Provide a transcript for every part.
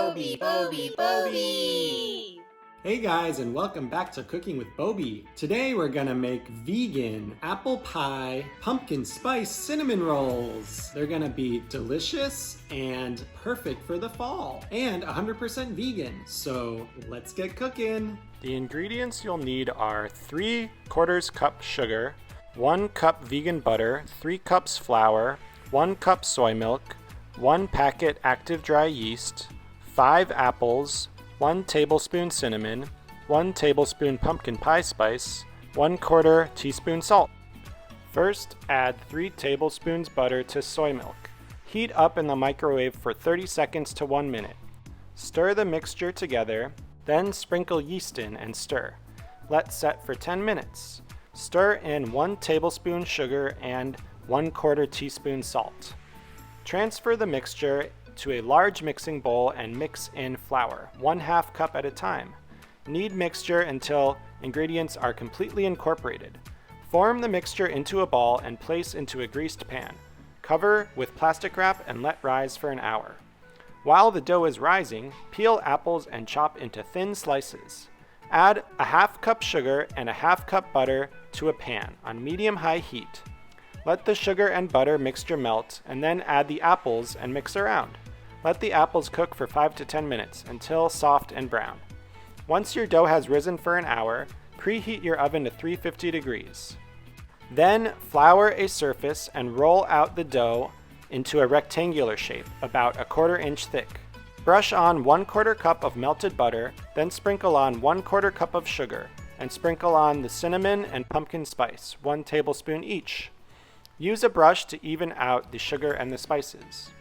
Bobby! Hey guys, and welcome back to Cooking with Bobby. Today we're gonna make vegan apple pie pumpkin spice cinnamon rolls. They're gonna be delicious and perfect for the fall and 100% vegan. So let's get cooking. The ingredients you'll need are 3/4 cup sugar, 1 cup vegan butter, 3 cups flour, 1 cup soy milk, 1 packet active dry yeast, 5 apples, 1 tablespoon cinnamon, 1 tablespoon pumpkin pie spice, 1/4 teaspoon salt. First, add 3 tablespoons butter to soy milk. Heat up in the microwave for 30 seconds to 1 minute. Stir the mixture together, then sprinkle yeast in and stir. Let set for 10 minutes. Stir in 1 tablespoon sugar and 1/4 teaspoon salt. Transfer the mixture to a large mixing bowl and mix in flour, 1/2 cup at a time. Knead mixture until ingredients are completely incorporated. Form the mixture into a ball and place into a greased pan. Cover with plastic wrap and let rise for an hour. While the dough is rising, peel apples and chop into thin slices. Add a 1/2 cup sugar and a 1/2 cup butter to a pan on medium-high heat. Let the sugar and butter mixture melt and then add the apples and mix around. Let the apples cook for 5 to 10 minutes until soft and brown. Once your dough has risen for an hour, preheat your oven to 350 degrees. Then flour a surface and roll out the dough into a rectangular shape, about 1/4 inch thick. Brush on 1/4 cup of melted butter, then sprinkle on 1/4 cup of sugar, and sprinkle on the cinnamon and pumpkin spice, 1 tablespoon each. Use a brush to even out the sugar and the spices.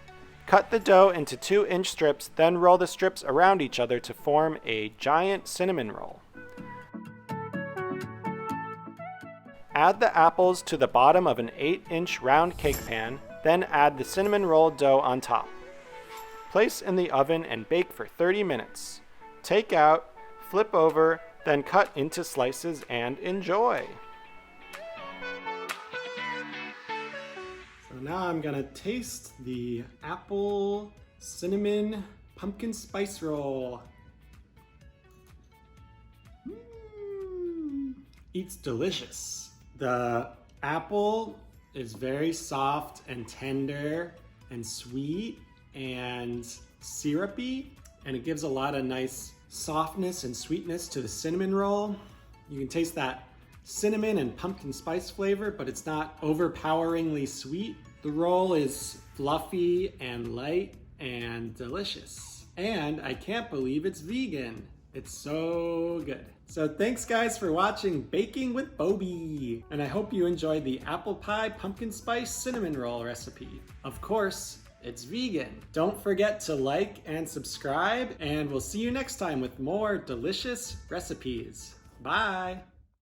Cut the dough into 2-inch strips, then roll the strips around each other to form a giant cinnamon roll. Add the apples to the bottom of an 8-inch round cake pan, then add the cinnamon roll dough on top. Place in the oven and bake for 30 minutes. Take out, flip over, then cut into slices and enjoy. So now I'm gonna taste the apple cinnamon pumpkin spice roll. It's delicious. The apple is very soft and tender and sweet and syrupy, and it gives a lot of nice softness and sweetness to the cinnamon roll. You can taste that cinnamon and pumpkin spice flavor, but it's not overpoweringly sweet. The roll is fluffy and light and delicious. And I can't believe it's vegan. It's so good. So thanks guys for watching Baking with Bobby. And I hope you enjoyed the apple pie pumpkin spice cinnamon roll recipe. Of course, it's vegan. Don't forget to like and subscribe, and we'll see you next time with more delicious recipes. Bye.